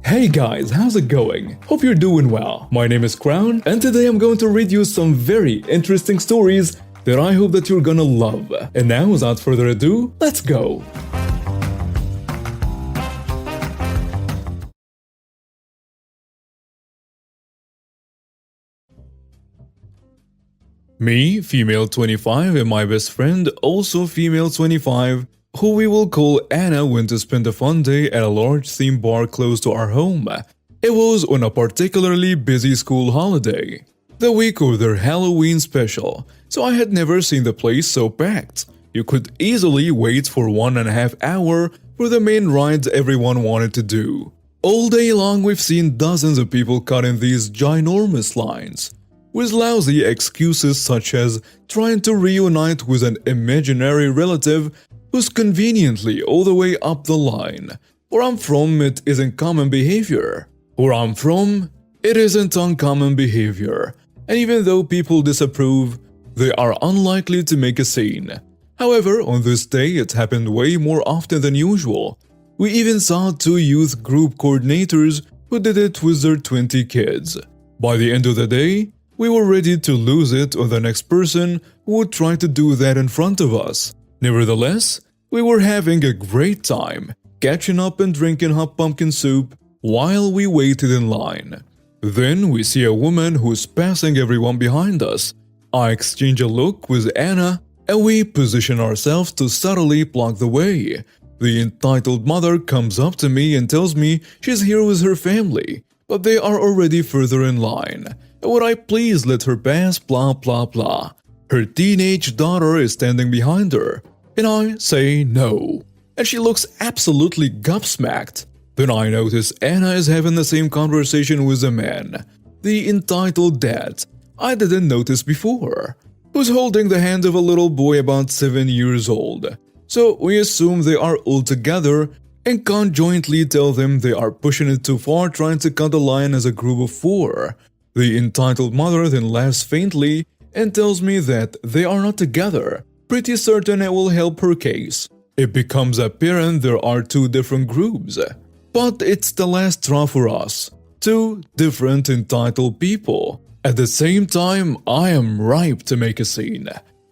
Hey guys, how's it going? Hope you're doing well. My name is Crown, and today I'm going to read you some very interesting stories that I hope that you're gonna love. And now, without further ado, let's go! Me, female 25, and my best friend, also female 25, who we will call Anna, went to spend a fun day at a large theme park close to our home. It was on a particularly busy school holiday, the week of their Halloween special, so I had never seen the place so packed. You could easily wait for 1.5 hours for the main rides everyone wanted to do. All day long we've seen dozens of people caught in these ginormous lines, with lousy excuses such as trying to reunite with an imaginary relative who's conveniently all the way up the line. Where I'm from, it isn't common behavior. Where I'm from, it isn't uncommon behavior. And even though people disapprove, they are unlikely to make a scene. However, on this day it happened way more often than usual. We even saw 2 youth group coordinators who did it with their 20 kids. By the end of the day, we were ready to lose it on the next person who would try to do that in front of us. Nevertheless, we were having a great time, catching up and drinking hot pumpkin soup while we waited in line. Then we see a woman who's passing everyone behind us. I exchange a look with Anna and we position ourselves to subtly block the way. The entitled mother comes up to me and tells me she's here with her family, but they are already further in line. And would I please let her pass, blah blah blah. Her teenage daughter is standing behind her, and I say no. And she looks absolutely gobsmacked. Then I notice Anna is having the same conversation with a man, the entitled dad I didn't notice before, who's holding the hand of a little boy about 7 years old. So we assume they are all together and conjointly tell them they are pushing it too far trying to cut the line as a group of 4. The entitled mother then laughs faintly and tells me that they are not together, pretty certain it will help her case. It becomes apparent there are 2 different groups. But it's the last straw for us. 2 different entitled people. At the same time, I am ripe to make a scene.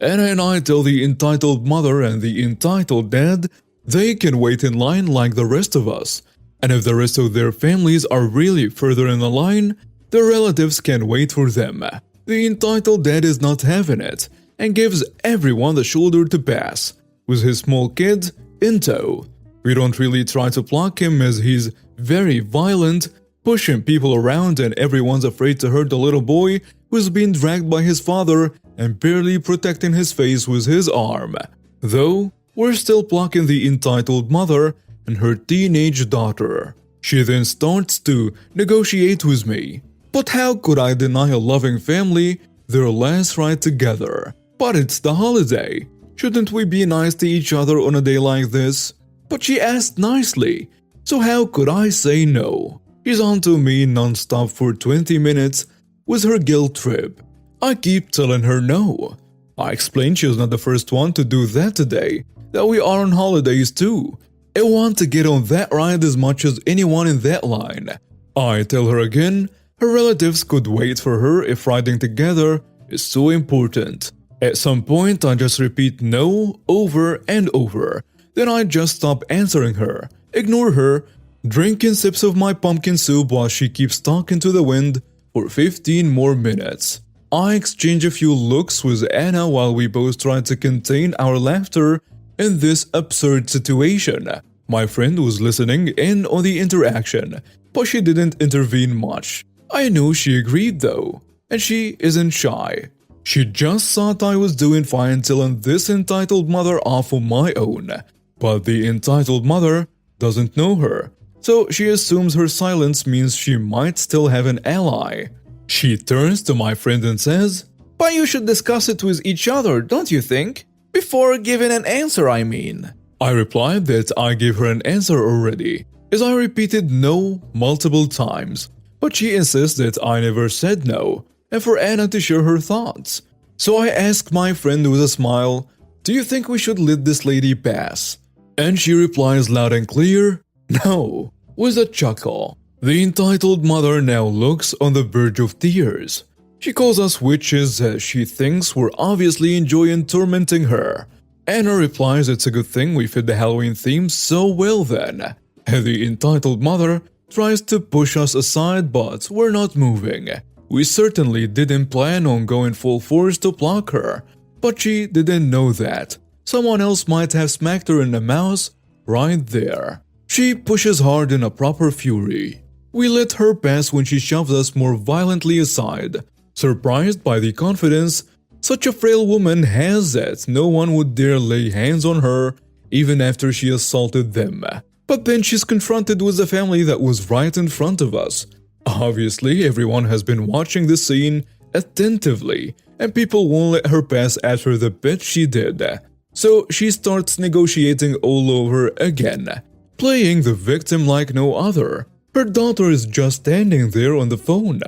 Anna and I tell the entitled mother and the entitled dad they can wait in line like the rest of us. And if the rest of their families are really further in the line, their relatives can wait for them. The entitled dad is not having it and gives everyone the shoulder to pass, with his small kid in tow. We don't really try to block him as he's very violent, pushing people around and everyone's afraid to hurt the little boy who's being dragged by his father and barely protecting his face with his arm. Though, we're still blocking the entitled mother and her teenage daughter. She then starts to negotiate with me. But how could I deny a loving family their last ride together? But it's the holiday. Shouldn't we be nice to each other on a day like this? But she asked nicely, so how could I say no? She's on to me non-stop for 20 minutes with her guilt trip. I keep telling her no. I explain she's not the first one to do that today, that we are on holidays too, and want to get on that ride as much as anyone in that line. I tell her again, her relatives could wait for her if riding together is so important. At some point, I just repeat no over and over. Then I just stop answering her, ignore her, drinking sips of my pumpkin soup while she keeps talking to the wind for 15 more minutes. I exchange a few looks with Anna while we both try to contain our laughter in this absurd situation. My friend was listening in on the interaction, but she didn't intervene much. I knew she agreed though, and she isn't shy. She just thought I was doing fine telling this entitled mother off on my own. But the entitled mother doesn't know her, so she assumes her silence means she might still have an ally. She turns to my friend and says, "But you should discuss it with each other, don't you think? Before giving an answer, I mean." I replied that I gave her an answer already, as I repeated no multiple times. But she insists that I never said no, and for Anna to share her thoughts. So I asked my friend with a smile, "Do you think we should let this lady pass?" And she replies loud and clear, "No," with a chuckle. The entitled mother now looks on the verge of tears. She calls us witches as she thinks we're obviously enjoying tormenting her. Anna replies it's a good thing we fit the Halloween theme so well then. And the entitled mother tries to push us aside, but we're not moving. We certainly didn't plan on going full force to block her, but she didn't know that. Someone else might have smacked her in the mouth right there. She pushes hard in a proper fury. We let her pass when she shoves us more violently aside. Surprised by the confidence such a frail woman has that no one would dare lay hands on her even after she assaulted them. But then she's confronted with the family that was right in front of us. Obviously, everyone has been watching the scene attentively, and people won't let her pass after the bit she did. So she starts negotiating all over again, playing the victim like no other. Her daughter is just standing there on the phone,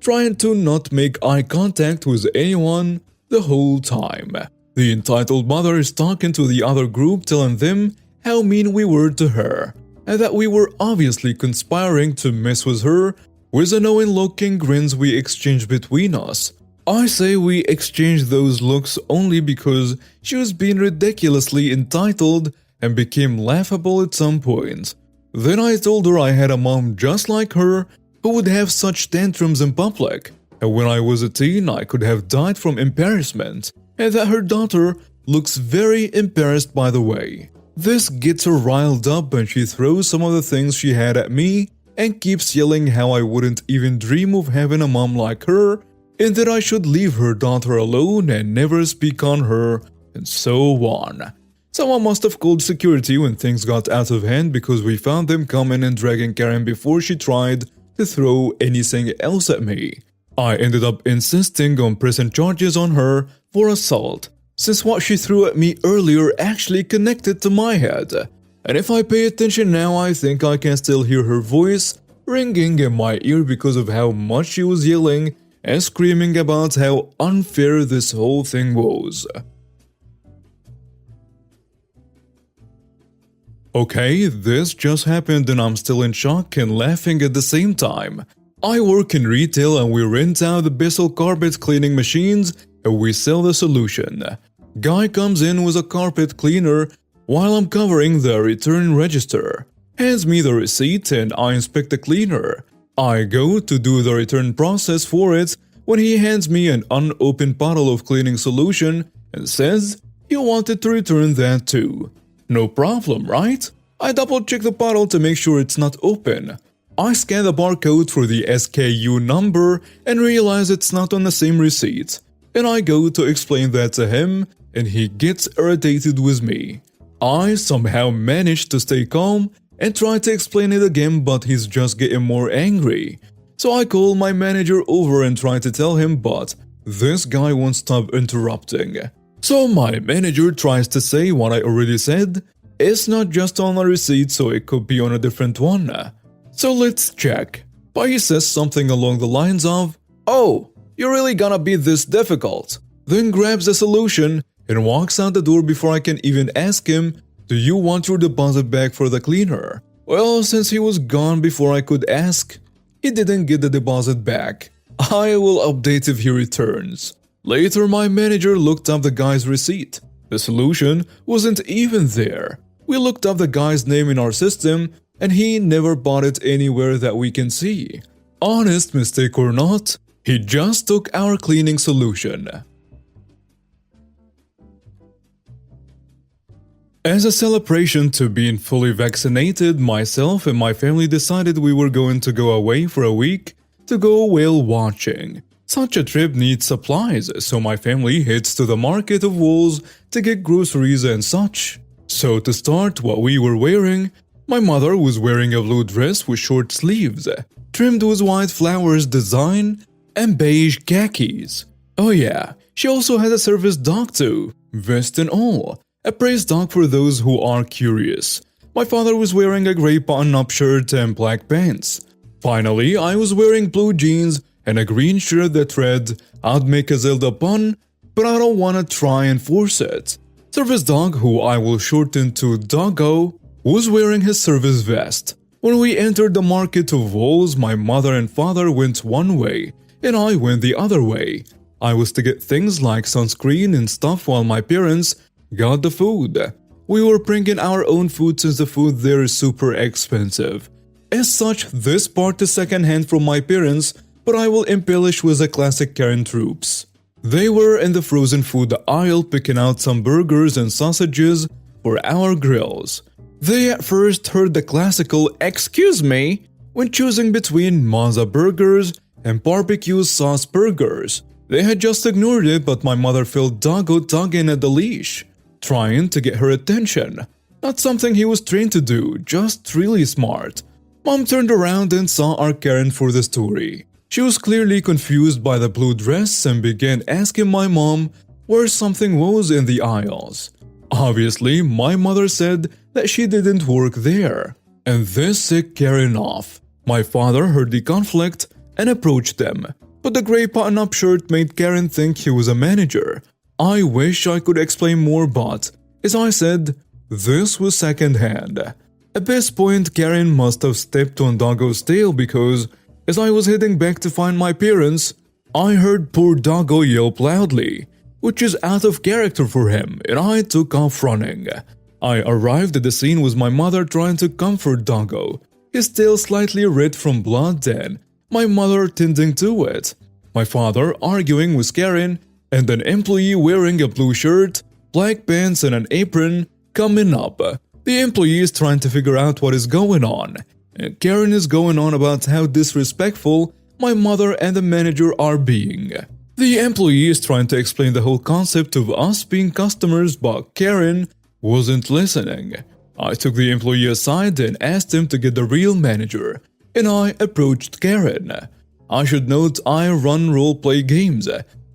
trying to not make eye contact with anyone the whole time. The entitled mother is talking to the other group, telling them how mean we were to her, and that we were obviously conspiring to mess with her with the knowing looking grins we exchanged between us. I say we exchanged those looks only because she was being ridiculously entitled and became laughable at some point. Then I told her I had a mom just like her who would have such tantrums in public, and when I was a teen I could have died from embarrassment, and that her daughter looks very embarrassed by the way. This gets her riled up and she throws some of the things she had at me and keeps yelling how I wouldn't even dream of having a mom like her and that I should leave her daughter alone and never speak on her, and so on. Someone must have called security when things got out of hand because we found them coming and dragging Karen before she tried to throw anything else at me. I ended up insisting on pressing charges on her for assault, since what she threw at me earlier actually connected to my head. And if I pay attention now, I think I can still hear her voice ringing in my ear because of how much she was yelling and screaming about how unfair this whole thing was. Okay, this just happened and I'm still in shock and laughing at the same time. I work in retail and we rent out the Bissell carpet cleaning machines and we sell the solution. Guy comes in with a carpet cleaner while I'm covering the return register. Hands me the receipt and I inspect the cleaner. I go to do the return process for it when he hands me an unopened bottle of cleaning solution and says he wanted to return that too. No problem, right? I double check the bottle to make sure it's not open. I scan the barcode for the SKU number and realize it's not on the same receipt. And I go to explain that to him and he gets irritated with me. I somehow manage to stay calm and try to explain it again, but he's just getting more angry. So I call my manager over and try to tell him, but this guy won't stop interrupting. So my manager tries to say what I already said. It's not just on a receipt, so it could be on a different one. So let's check. But he says something along the lines of, "Oh, you're really gonna be this difficult." Then grabs the solution and walks out the door before I can even ask him, "Do you want your deposit back for the cleaner?" Well, since he was gone before I could ask, he didn't get the deposit back. I will update if he returns. Later, my manager looked up the guy's receipt. The solution wasn't even there. We looked up the guy's name in our system, and he never bought it anywhere that we can see. Honest mistake or not, he just took our cleaning solution. As a celebration to being fully vaccinated, myself and my family decided we were going to go away for a week to go whale watching. Such a trip needs supplies, so my family heads to the market of wolves to get groceries and such. So to start, what we were wearing, my mother was wearing a blue dress with short sleeves, trimmed with white flowers design, and beige khakis. Oh yeah, she also had a service dog too, vest and all, a praise dog for those who are curious. My father was wearing a grey button-up shirt and black pants. Finally, I was wearing blue jeans and a green shirt that read, "I'd make a Zelda pun, but I don't wanna try and force it." Service dog, who I will shorten to Doggo, was wearing his service vest. When we entered the market of Wols, my mother and father went one way, and I went the other way. I was to get things like sunscreen and stuff while my parents got the food. We were bringing our own food since the food there is super expensive. As such, this part is secondhand from my parents, but I will embellish with the classic Karen tropes. They were in the frozen food aisle picking out some burgers and sausages for our grills. They at first heard the classical "excuse me" when choosing between Mazza burgers and barbecue sauce burgers. They had just ignored it, but my mother felt Doggo tugging at the leash, trying to get her attention. Not something he was trained to do, just really smart. Mom turned around and saw our Karen for the story. She was clearly confused by the blue dress and began asking my mom where something was in the aisles. Obviously, my mother said that she didn't work there, and this sick Karen off. My father heard the conflict and approached them, but the grey button-up shirt made Karen think he was a manager. I wish I could explain more, but, as I said, this was second-hand. At this point, Karen must have stepped on Doggo's tail because, as I was heading back to find my parents, I heard poor Doggo yelp loudly, which is out of character for him, and I took off running. I arrived at the scene with my mother trying to comfort Doggo, his tail slightly red from blood, and my mother tending to it, my father arguing with Karen, and an employee wearing a blue shirt, black pants and an apron coming up. The employee is trying to figure out what is going on, and Karen is going on about how disrespectful my mother and the manager are being. The employee is trying to explain the whole concept of us being customers, but Karen wasn't listening. I took the employee aside and asked him to get the real manager, and I approached Karen. I should note I run role-play games,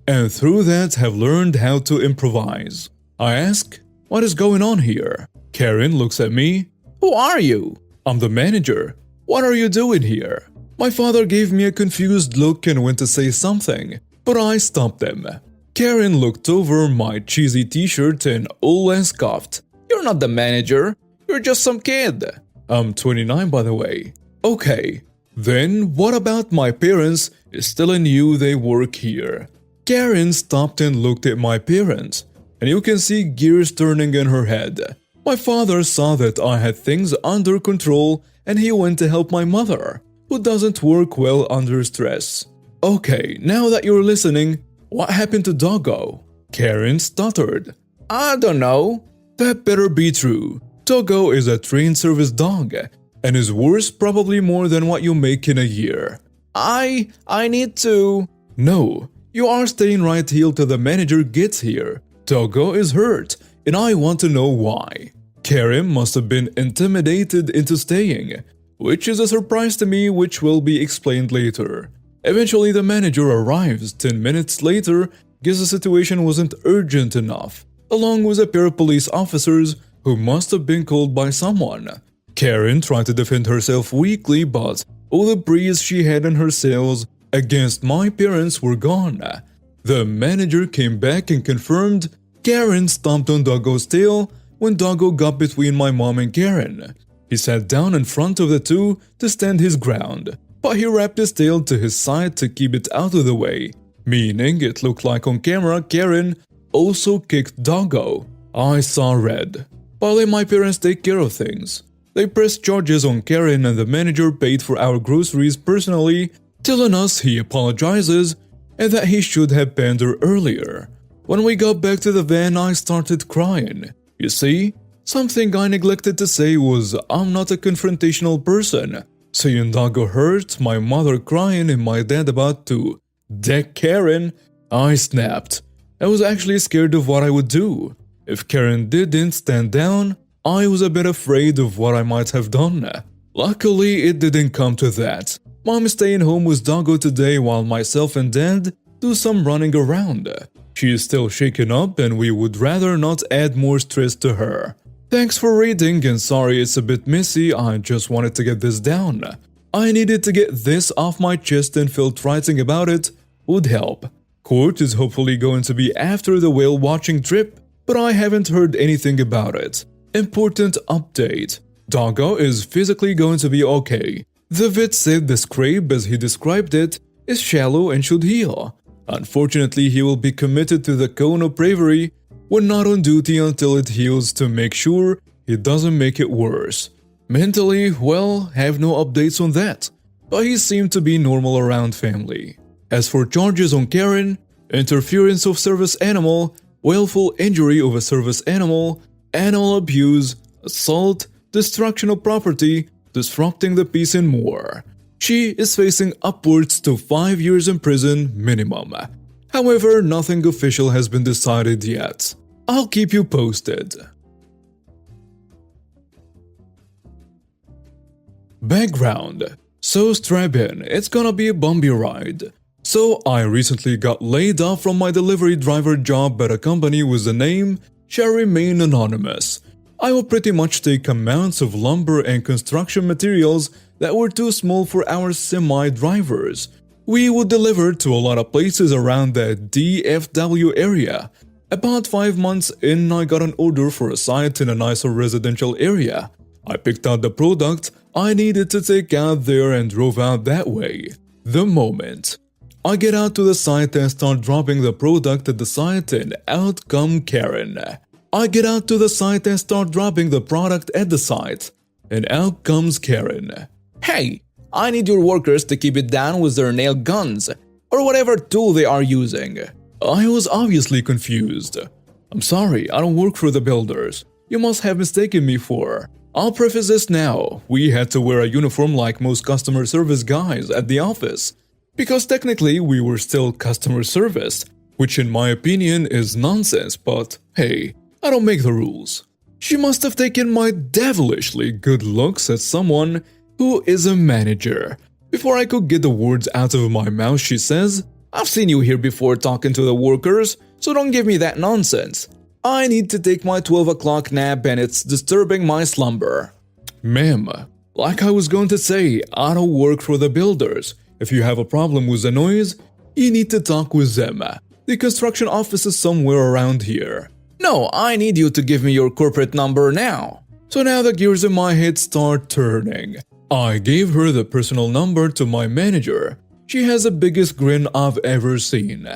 and through that have learned how to improvise. I ask, "What is going on here?" Karen looks at me. "Who are you?" "I'm the manager." "What are you doing here?" My father gave me a confused look and went to say something, but I stopped him. Karen looked over my cheesy t-shirt and all scoffed. "You're not the manager. You're just some kid." "I'm 29 by the way." "Okay, then what about my parents is telling you they work here?" Karen stopped and looked at my parents, and you can see gears turning in her head. My father saw that I had things under control and he went to help my mother, who doesn't work well under stress. "Okay, now that you're listening, what happened to Doggo?" Karen stuttered. "I don't know." "That better be true. Doggo is a trained service dog, and is worth probably more than what you make in a year." I need to." "No, you are staying right here till the manager gets here. Doggo is hurt, and I want to know why." Karen must have been intimidated into staying, which is a surprise to me, which will be explained later. Eventually the manager arrives. 10 minutes later, guess the situation wasn't urgent enough, along with a pair of police officers who must have been called by someone. Karen tried to defend herself weakly, but all the breeze she had in her sails against my parents were gone. The manager came back and confirmed Karen stomped on Doggo's tail when Doggo got between my mom and Karen. He sat down in front of the two to stand his ground, but he wrapped his tail to his side to keep it out of the way, meaning it looked like on camera Karen also kicked Doggo. I saw red. But I let my parents take care of things. They pressed charges on Karen and the manager paid for our groceries personally, telling us he apologizes and that he should have panned her earlier. When we got back to the van, I started crying. You see, something I neglected to say was I'm not a confrontational person. Seeing Doggo hurt, my mother crying and my dad about to deck Karen, I snapped. I was actually scared of what I would do. If Karen didn't stand down, I was a bit afraid of what I might have done. Luckily, it didn't come to that. Mom is staying home with Doggo today while myself and Dad do some running around. She is still shaken up and we would rather not add more stress to her. Thanks for reading and sorry it's a bit messy, I just wanted to get this down. I needed to get this off my chest and felt writing about it would help. Court is hopefully going to be after the whale watching trip, but I haven't heard anything about it. Important update. Doggo is physically going to be okay. The vet said the scrape, as he described it, is shallow and should heal. Unfortunately, he will be committed to the cone of bravery when not on duty until it heals to make sure he doesn't make it worse. Mentally, well, have no updates on that, but he seemed to be normal around family. As for charges on Karen, interference of service animal, willful injury of a service animal abuse, assault, destruction of property, disrupting the peace and more. She is facing upwards to 5 years in prison minimum. However, nothing official has been decided yet. I'll keep you posted. Background. So strap in, it's gonna be a bumpy ride. So I recently got laid off from my delivery driver job at a company with the name shall remain anonymous. I will pretty much take amounts of lumber and construction materials that were too small for our semi-drivers. We would deliver to a lot of places around the DFW area. About 5 months in, I got an order for a site in a nicer residential area. I picked out the product I needed to take out there and drove out that way. The moment I get out to the site and start dropping the product at the site, and out come Karen. I get out to the site and start dropping the product at the site, and out comes Karen. Hey, I need your workers to keep it down with their nail guns, or whatever tool they are using. I was obviously confused. I'm sorry, I don't work for the builders. You must have mistaken me for. I'll preface this now. We had to wear a uniform like most customer service guys at the office, because technically we were still customer service, which in my opinion is nonsense, but hey, I don't make the rules. She must have taken my devilishly good looks as someone who is a manager. Before I could get the words out of my mouth, she says, I've seen you here before talking to the workers, so don't give me that nonsense. I need to take my 12 o'clock nap and it's disturbing my slumber. Ma'am, like I was going to say, I don't work for the builders. If you have a problem with the noise, you need to talk with them. The construction office is somewhere around here. No, I need you to give me your corporate number now. So now the gears in my head start turning. I gave her the personal number to my manager. She has the biggest grin I've ever seen.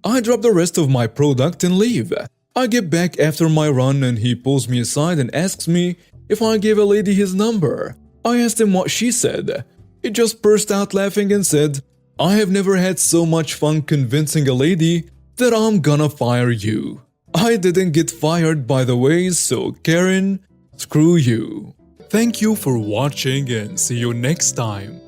I drop the rest of my product and leave. I get back after my run and he pulls me aside and asks me if I gave a lady his number. I asked him what she said. He just burst out laughing and said, I have never had so much fun convincing a lady that I'm gonna fire you. I didn't get fired, by the way, so Karen, screw you. Thank you for watching and see you next time.